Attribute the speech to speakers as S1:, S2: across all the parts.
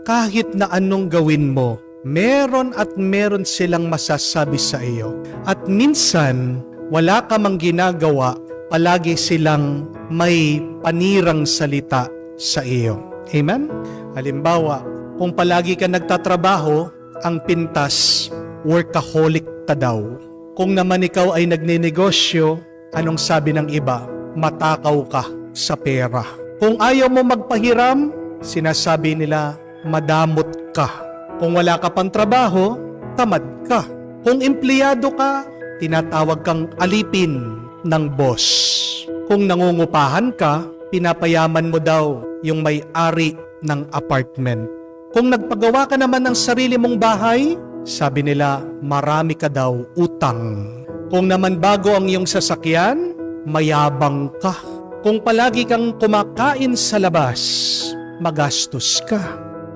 S1: kahit na anong gawin mo, meron at meron silang masasabi sa iyo. At minsan, wala ka mang ginagawa, palagi silang may panirang salita sa iyo. Amen? Halimbawa, kung palagi ka nagtatrabaho, ang pintas, workaholic ka daw. Kung naman ikaw ay nagninegosyo, anong sabi ng iba? Matakaw ka sa pera. Kung ayaw mo magpahiram, sinasabi nila, madamot ka. Kung wala ka pang trabaho, tamad ka. Kung empleyado ka, tinatawag kang alipin ng boss. Kung nangungupahan ka, pinapayaman mo daw yung may-ari ng apartment. Kung nagpagawa ka naman ng sarili mong bahay, sabi nila, marami ka daw utang. Kung naman bago ang iyong sasakyan, mayabang ka. Kung palagi kang kumakain sa labas, magastos ka.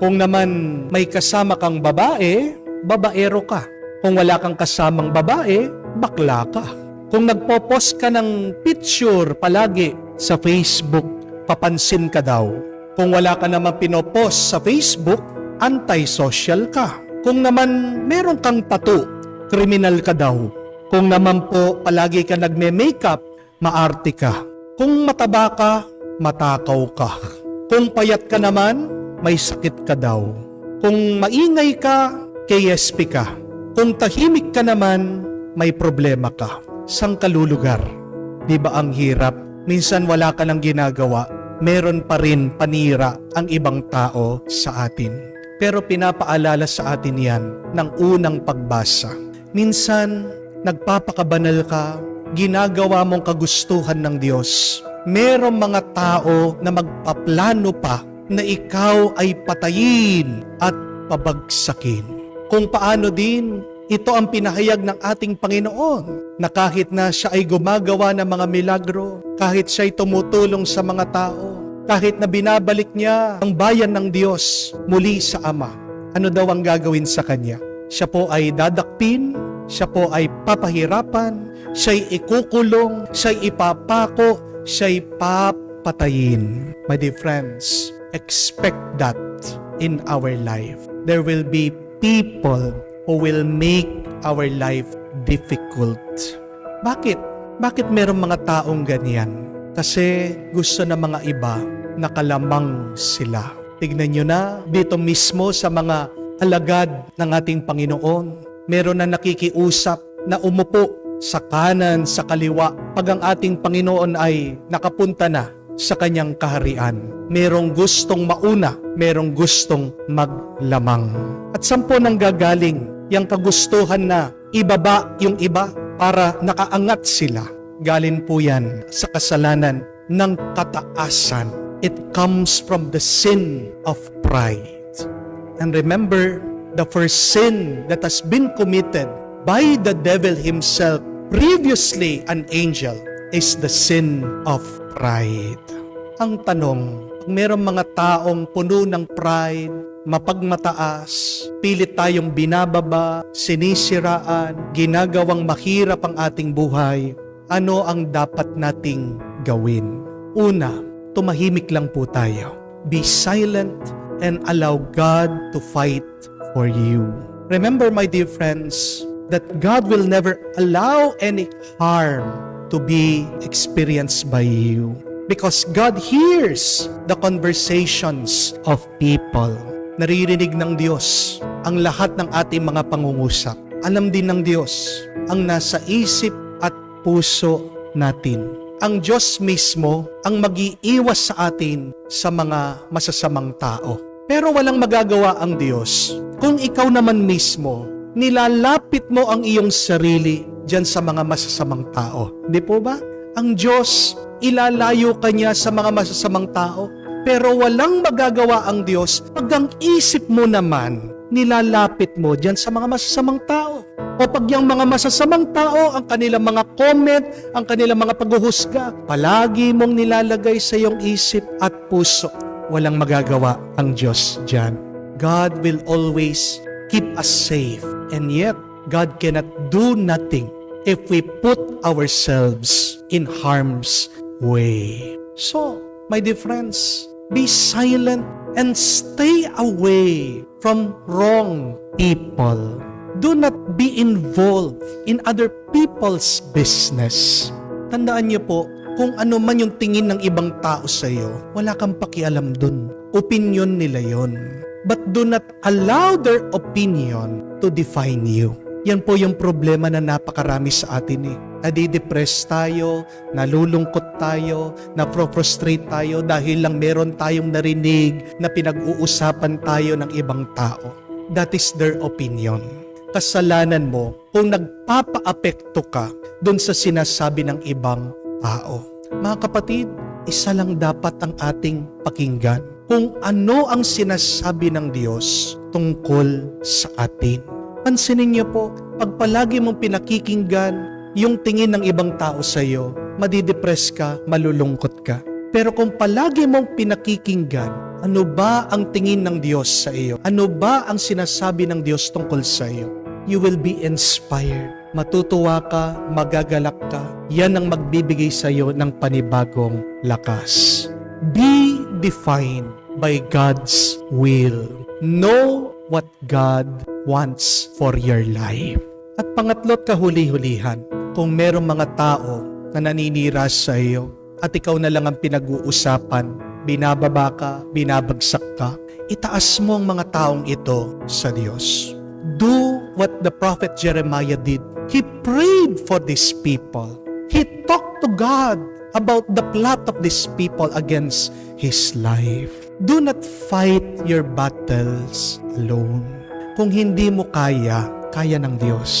S1: Kung naman may kasama kang babae, babaero ka. Kung wala kang kasamang babae, bakla ka. Kung nagpo-post ka ng picture palagi sa Facebook, papansin ka daw. Kung wala ka naman pinopost sa Facebook, anti-social ka. Kung naman meron kang tattoo, kriminal ka daw. Kung naman po palagi ka nagme-makeup, maarte ka. Kung mataba ka, matakaw ka. Kung payat ka naman, may sakit ka daw. Kung maingay ka, KSP ka. Kung tahimik ka naman, may problema ka. Sang kalulugar? Di ba ang hirap? Minsan wala ka nang ginagawa, meron pa rin panira ang ibang tao sa atin. Pero pinapaalala sa atin yan ng unang pagbasa. Minsan, nagpapakabanal ka, ginagawa mong kagustuhan ng Diyos. Merong mga tao na magpaplano pa na ikaw ay patayin at pabagsakin. Kung paano din, ito ang pinahayag ng ating Panginoon na kahit na siya ay gumagawa ng mga milagro, kahit siya ay tumutulong sa mga tao, kahit na binabalik niya ang bayan ng Diyos muli sa Ama, ano daw ang gagawin sa Kanya? Siya po ay dadakpin, siya po ay papahirapan, siya'y ikukulong, siya'y ipapako, siya'y papatayin. My dear friends, expect that in our life. There will be people who will make our life difficult. Bakit? Bakit merong mga taong ganyan? Kasi gusto ng mga iba nakalamang sila. Tignan nyo na, dito mismo sa mga alagad ng ating Panginoon, meron na nakikiusap na umupo sa kanan, sa kaliwa, pag ang ating Panginoon ay nakapunta na sa kanyang kaharian. Merong gustong mauna, merong gustong maglamang. At saan po nang gagaling yung kagustuhan na ibaba yung iba para nakaangat sila? Galing po yan sa kasalanan ng kataasan. It comes from the sin of pride. And remember, the first sin that has been committed by the devil himself, previously an angel, is the sin of pride. Ang tanong, merong mga taong puno ng pride, mapagmataas, pilit tayong binababa, sinisiraan, ginagawang mahirap ang ating buhay, ano ang dapat nating gawin? Una, tumahimik lang po tayo. Be silent and allow God to fight for you. Remember, my dear friends, that God will never allow any harm to be experienced by you. Because God hears the conversations of people. Naririnig ng Diyos ang lahat ng ating mga pangungusap. Alam din ng Diyos ang nasa isip at puso natin. Ang Diyos mismo ang mag-iiwas sa atin sa mga masasamang tao. Pero walang magagawa ang Diyos kung ikaw naman mismo nilalapit mo ang iyong sarili diyan sa mga masasamang tao. Di po ba? Ang Diyos, ilalayo ka niya sa mga masasamang tao. Pero walang magagawa ang Diyos pag ang isip mo naman nilalapit mo diyan sa mga masasamang tao. O pag yung mga masasamang tao, ang kanilang mga comment, ang kanilang mga paghuhusga, palagi mong nilalagay sa iyong isip at puso. Walang magagawa ang Diyos diyan. God will always keep us safe. And yet, God cannot do nothing if we put ourselves in harm's way. So, my dear friends, Be silent and stay away from wrong people. Do not be involved in other people's business. Tandaan niyo po, kung ano man yung tingin ng ibang tao sa iyo, wala kang pakialam dun. Opinion nila yon. But do not allow their opinion to define you. Yan po yung problema na napakarami sa atin eh. Nadidepress tayo, nalulungkot tayo, na-frustrate tayo dahil lang meron tayong narinig na pinag-uusapan tayo ng ibang tao. That is their opinion. Kasalanan mo kung nagpapa-apekto ka dun sa sinasabi ng ibang tao. Mga kapatid, isa lang dapat ang ating pakinggan. Kung ano ang sinasabi ng Diyos tungkol sa atin. Pansinin niyo po, pag palagi mong pinakikinggan yung tingin ng ibang tao sa iyo, madidepress ka, malulungkot ka. Pero kung palagi mong pinakikinggan, ano ba ang tingin ng Diyos sa iyo? Ano ba ang sinasabi ng Diyos tungkol sa iyo? You will be inspired. Matutuwa ka, magagalak ka. Yan ang magbibigay sa iyo ng panibagong lakas. Be defined by God's will. Know what God wants for your life. At pangatlo't kahuli-hulihan, kung merong mga tao na naninira sa iyo at ikaw na lang ang pinag-uusapan, binababa ka, binabagsak ka, itaas mo ang mga taong ito sa Diyos. Do what the prophet Jeremiah did. He prayed for these people. He talked to God about the plot of these people against his life. Do not fight your battles alone. Kung hindi mo kaya, kaya ng Diyos.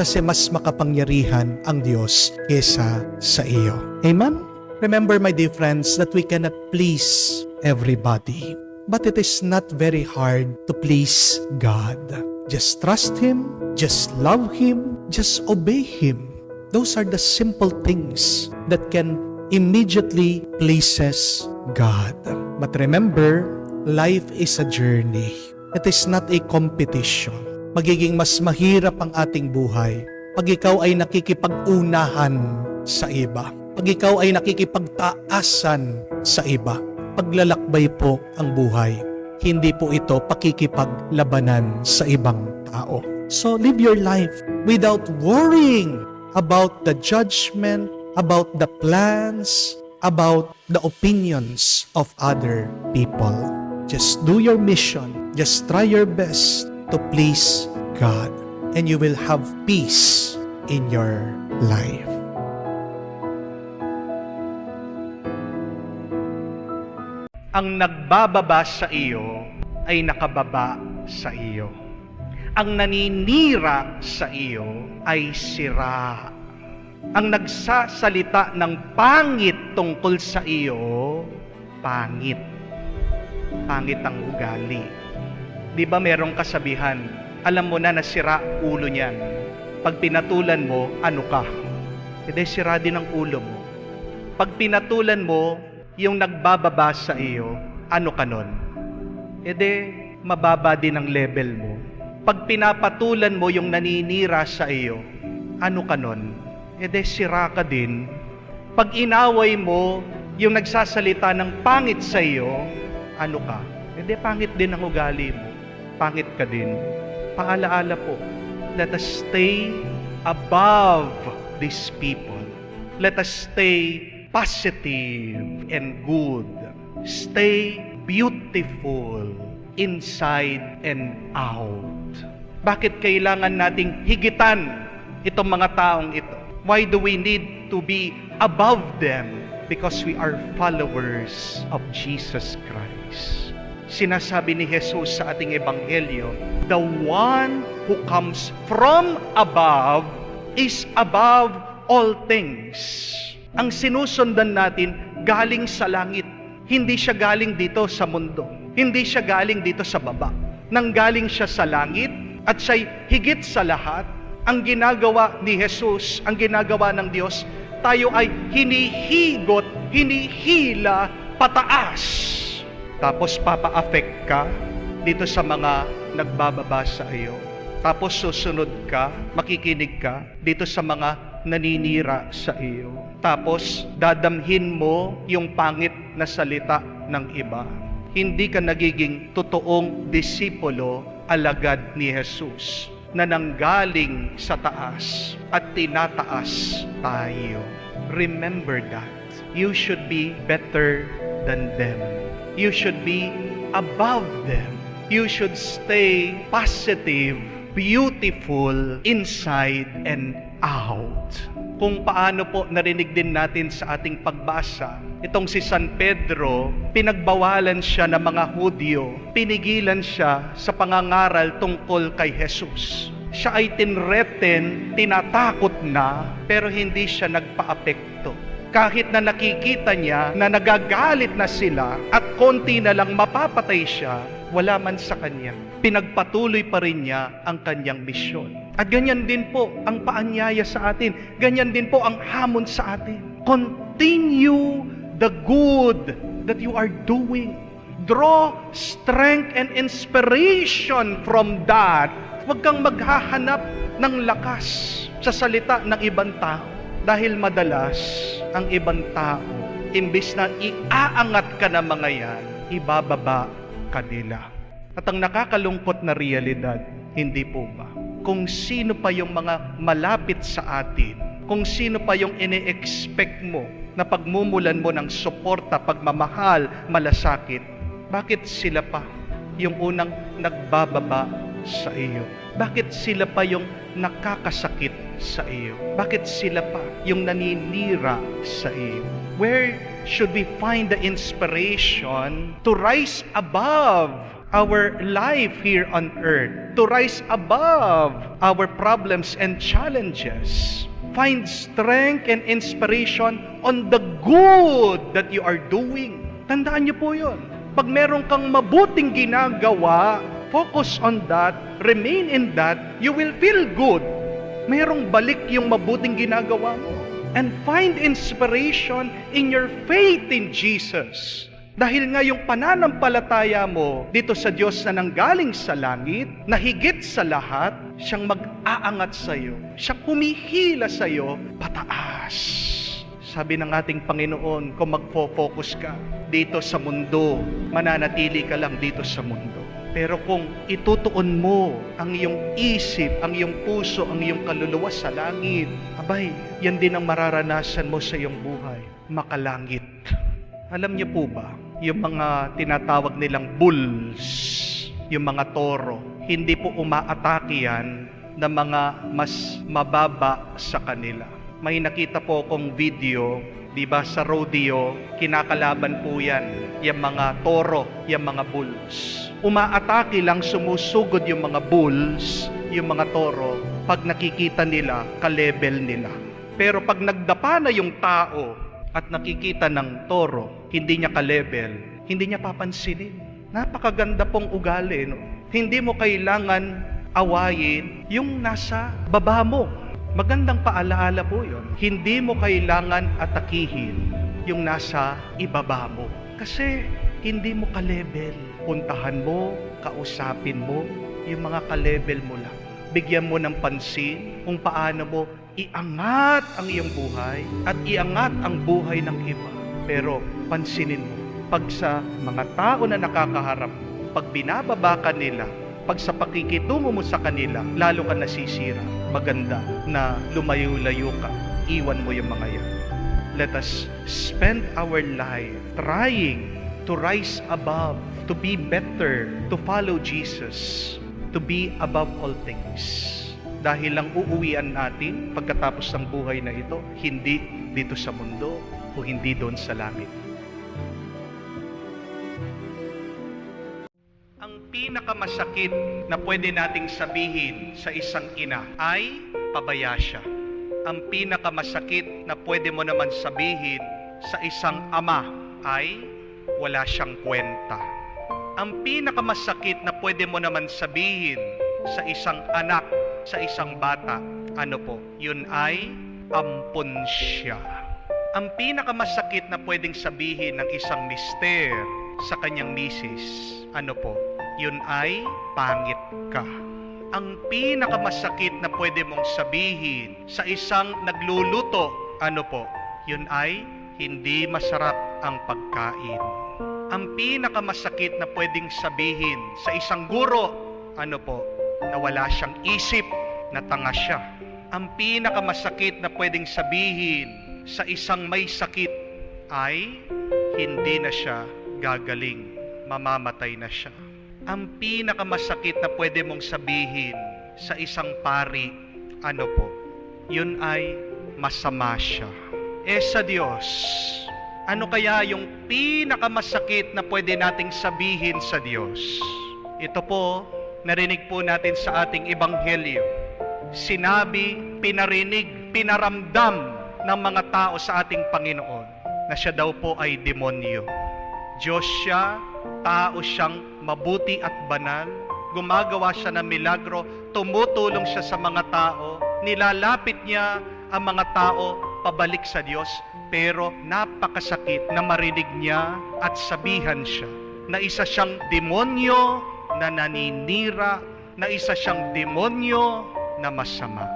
S1: Kasi mas makapangyarihan ang Diyos kesa sa iyo. Amen? Remember, my dear friends, that we cannot please everybody. But it is not very hard to please God. Just trust Him, just love Him, just obey Him. Those are the simple things that can immediately pleases God. But remember, life is a journey. It is not a competition. Magiging mas mahirap ang ating buhay pag ikaw ay nakikipag-unahan sa iba. Pag ikaw ay nakikipagtaasan sa iba. Paglalakbay po ang buhay. Hindi po ito pakikipaglabanan sa ibang tao. So live your life without worrying about the judgment, about the plans, about the opinions of other people. Just do your mission. Just try your best to please God, and you will have peace in your life. Ang nagbababa sa iyo ay nakababa sa iyo. Ang naninira sa iyo ay sira. Ang nagsasalita ng pangit tungkol sa iyo, pangit. Pangit ang ugali. Di ba merong kasabihan, alam mo na nasira ulo niyan. Pag pinatulan mo, ano ka? Hindi, sira din ang ulo mo. Pag pinatulan mo, yung nagbababa sa iyo, ano ka nun? Mababa din ang level mo. Pag pinapatulan mo yung naninira sa iyo, ano ka nun? Sira ka din. Pag inaway mo yung nagsasalita ng pangit sa iyo, ano ka? Pangit din ang ugali mo. Pangit ka din. Paalaala po, let us stay above these people. Let us stay positive and good. Stay beautiful inside and out. Bakit kailangan nating higitan itong mga taong ito? Why do we need to be above them? Because we are followers of Jesus Christ. Sinasabi ni Jesus sa ating ebanghelyo, the one who comes from above is above all things. Ang sinusundan natin galing sa langit. Hindi siya galing dito sa mundo. Hindi siya galing dito sa baba. Nanggaling siya sa langit at siya'y higit sa lahat. Ang ginagawa ni Jesus, ang ginagawa ng Diyos, tayo ay hinihigot, hinihila pataas. Tapos papa-affect ka dito sa mga nagbababa sa iyo. Tapos susunod ka, makikinig ka dito sa mga naninira sa iyo. Tapos dadamhin mo yung pangit na salita ng iba. Hindi ka nagiging totoong disipulo, alagad ni Jesus, na nanggaling sa taas at tinataas tayo. Remember that. You should be better than them. You should be above them. You should stay positive, beautiful, inside and out. Kung paano po narinig din natin sa ating pagbasa, itong si San Pedro, pinagbawalan siya ng mga Hudyo, pinigilan siya sa pangangaral tungkol kay Jesus. Siya ay tinreten, tinatakot na, pero hindi siya nagpaapekto. Kahit na nakikita niya na nagagalit na sila at konti na lang mapapatay siya, wala man sa kanya. Pinagpatuloy pa rin niya ang kanyang misyon. At ganyan din po ang paanyaya sa atin. Ganyan din po ang hamon sa atin. Continue the good that you are doing. Draw strength and inspiration from that. Huwag kang maghahanap ng lakas sa salita ng ibang tao. Dahil madalas, ang ibang tao, imbis na iaangat ka na mga yan, ibababa ka nila. At ang nakakalungkot na realidad, hindi po ba? Kung sino pa yung mga malapit sa atin, kung sino pa yung ine-expect mo na pagmumulan mo ng suporta, pagmamahal, malasakit, bakit sila pa yung unang nagbababa sa iyo? Bakit sila pa yung nakakasakit sa iyo? Bakit sila pa yung naninira sa iyo? Where should we find the inspiration to rise above our life here on earth, to rise above our problems and challenges? Find strength and inspiration on the good that you are doing. Tandaan niyo po yun. Pag meron kang mabuting ginagawa, focus on that, remain in that, you will feel good. Merong balik yung mabuting ginagawa mo. And find inspiration in your faith in Jesus. Dahil nga yung pananampalataya mo dito sa Diyos na nanggaling sa langit, na higit sa lahat, siyang mag-aangat sa iyo. Siyang humihila sa iyo pataas. Sabi ng ating Panginoon, kung magfo-focus ka dito sa mundo, mananatili ka lang dito sa mundo. Pero kung itutuon mo ang iyong isip, ang iyong puso, ang iyong kaluluwa sa langit, abay, yan din ang mararanasan mo sa iyong buhay, makalangit. Alam niyo po ba, yung mga tinatawag nilang bulls, yung mga toro, hindi po umaatake yan ng mga mas mababa sa kanila. May nakita po akong video, di ba, sa rodeo, kinakalaban po yan, yung mga toro, yung mga bulls. Umaatake lang, sumusugod yung mga bulls, yung mga toro, pag nakikita nila, ka-level nila. Pero pag nagdapa na yung tao at nakikita ng toro, hindi niya ka-level, hindi niya papansinin. Napakaganda pong ugali, no? Hindi mo kailangan awayin yung nasa baba mo. Magandang paalaala po yun. Hindi mo kailangan atakihin yung nasa ibaba mo. Kasi hindi mo ka-level. Puntahan mo, kausapin mo, yung mga ka-level mo lang. Bigyan mo ng pansin kung paano mo iangat ang iyong buhay at iangat ang buhay ng iba. Pero pansinin mo, pag sa mga tao na nakakaharap mo, pag binababa ka nila, pag sa pakikitungo mo sa kanila, lalo ka nasisira. Maganda na lumayo-layo ka. Iwan mo yung mga yan. Let us spend our life trying to rise above, to be better, to follow Jesus, to be above all things. Dahil lang uuwian natin pagkatapos ng buhay na ito, hindi dito sa mundo o hindi doon sa langit. Ang pinakamasakit na pwede nating sabihin sa isang ina ay pabaya siya. Ang pinakamasakit na pwede mo naman sabihin sa isang ama ay wala siyang kwenta. Ang pinakamasakit na pwede mo naman sabihin sa isang anak, sa isang bata, ano po? Yun ay ampon siya. Ang pinakamasakit na pwedeng sabihin ng isang mister sa kanyang misis, ano po? Yun ay pangit ka. Ang pinakamasakit na pwede mong sabihin sa isang nagluluto, ano po? Yun ay hindi masarap ang pagkain. Ang pinakamasakit na pwedeng sabihin sa isang guro, na wala siyang isip, na tanga siya. Ang pinakamasakit na pwedeng sabihin sa isang may sakit ay hindi na siya gagaling, mamamatay na siya. Ang pinakamasakit na pwede mong sabihin sa isang pari, yun ay masama siya. Sa Diyos, ano kaya yung pinakamasakit na pwede nating sabihin sa Diyos? Ito po, narinig po natin sa ating ebanghelyo. Sinabi, pinarinig, pinaramdam ng mga tao sa ating Panginoon na siya daw po ay demonyo. Diyos siya, tao siyang mabuti at banal, gumagawa siya ng milagro, tumutulong siya sa mga tao, nilalapit niya ang mga tao pabalik sa Diyos, pero napakasakit na marinig niya at sabihan siya na isa siyang demonyo na naninira, na isa siyang demonyo na masama.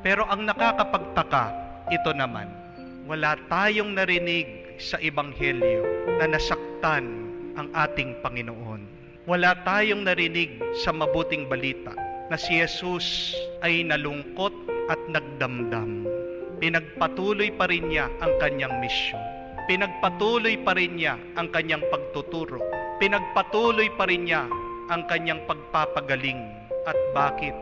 S1: Pero ang nakakapagtaka, ito naman, wala tayong narinig sa ebanghelyo na nasaktan ang ating Panginoon. Wala tayong narinig sa mabuting balita na si Jesus ay nalungkot at nagdamdam. Pinagpatuloy pa rin niya ang kanyang misyon. Pinagpatuloy pa rin niya ang kanyang pagtuturo. Pinagpatuloy pa rin niya ang kanyang pagpapagaling. At bakit?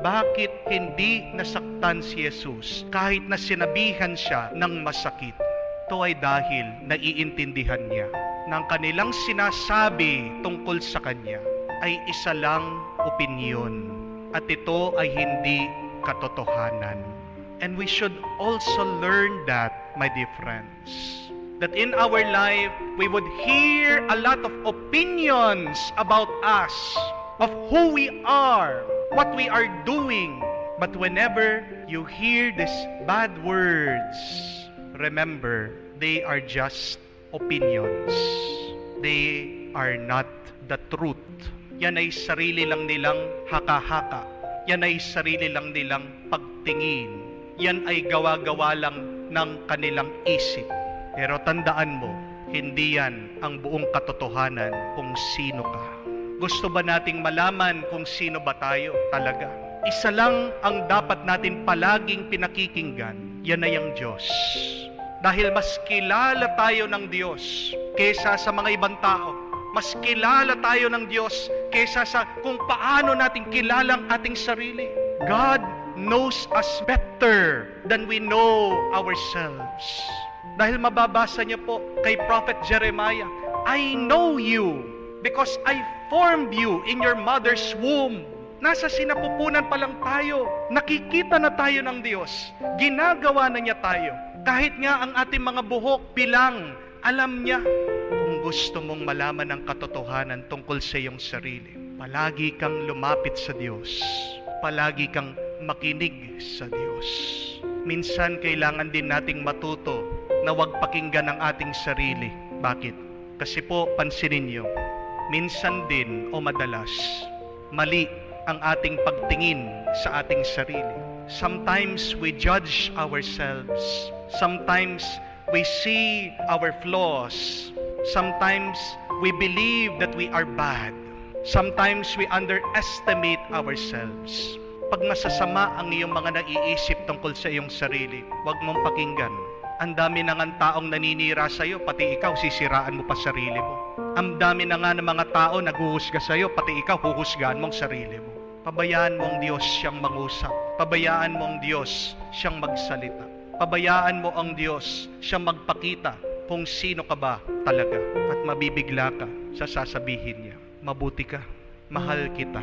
S1: Bakit hindi nasaktan si Jesus kahit na sinabihan siya ng masakit? Ito ay dahil naiintindihan niya na ang kanilang sinasabi tungkol sa kanya ay isa lang opinyon at ito ay hindi katotohanan. And we should also learn that, my dear friends, that in our life, we would hear a lot of opinions about us, of who we are, what we are doing. But whenever you hear these bad words, remember, they are just opinions. They are not the truth. Yan ay sarili lang nilang haka-haka. Yan ay sarili lang nilang pagtingin. Yan ay gawa-gawa lang ng kanilang isip. Pero tandaan mo, hindi yan ang buong katotohanan kung sino ka. Gusto ba nating malaman kung sino ba tayo talaga? Isa lang ang dapat natin palaging pinakikinggan, yan ay ang Diyos. Dahil mas kilala tayo ng Diyos kesa sa mga ibang tao. Mas kilala tayo ng Diyos kesa sa kung paano natin kilalang ating sarili. God knows us better than we know ourselves. Dahil mababasa niyo po kay Prophet Jeremiah, I know you because I formed you in your mother's womb. Nasa sinapupunan pa lang tayo. Nakikita na tayo ng Diyos. Ginagawa na niya tayo. Kahit nga ang ating mga buhok bilang, alam niya. Kung gusto mong malaman ang katotohanan tungkol sa iyong sarili, palagi kang lumapit sa Diyos. Palagi kang makinig sa Diyos. Minsan kailangan din nating matuto na huwag pakinggan ang ating sarili. Bakit? Kasi po, pansinin niyo, minsan din o madalas, mali ang ating pagtingin sa ating sarili. Sometimes we judge ourselves. Sometimes we see our flaws. Sometimes we believe that we are bad. Sometimes we underestimate ourselves. Pag masasama ang iyong mga naiisip tungkol sa iyong sarili, huwag mong pakinggan. Ang dami na nga taong naninira sa iyo, pati ikaw sisiraan mo pa sarili mo. Ang dami na nga ng mga tao naghuhusga sa iyo, pati ikaw huhusgaan mong sarili mo. Pabayaan mo ang Diyos siyang mangusap. Pabayaan mo ang Diyos siyang magsalita. Pabayaan mo ang Diyos siyang magpakita kung sino ka ba talaga. At mabibigla ka sa sasabihin niya. Mabuti ka, mahal kita,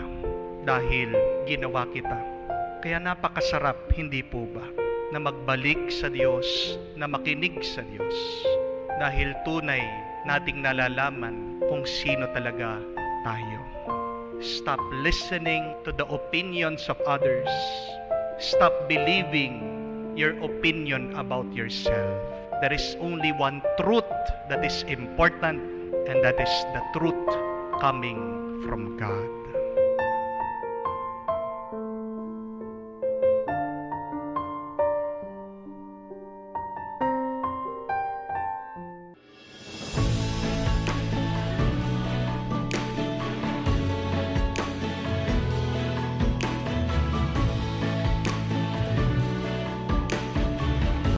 S1: dahil ginawa kita. Kaya napakasarap, hindi po ba, na magbalik sa Diyos, na makinig sa Diyos. Dahil tunay nating nalalaman kung sino talaga tayo. Stop listening to the opinions of others. Stop believing your opinion about yourself. There is only one truth that is important, and that is the truth coming from God.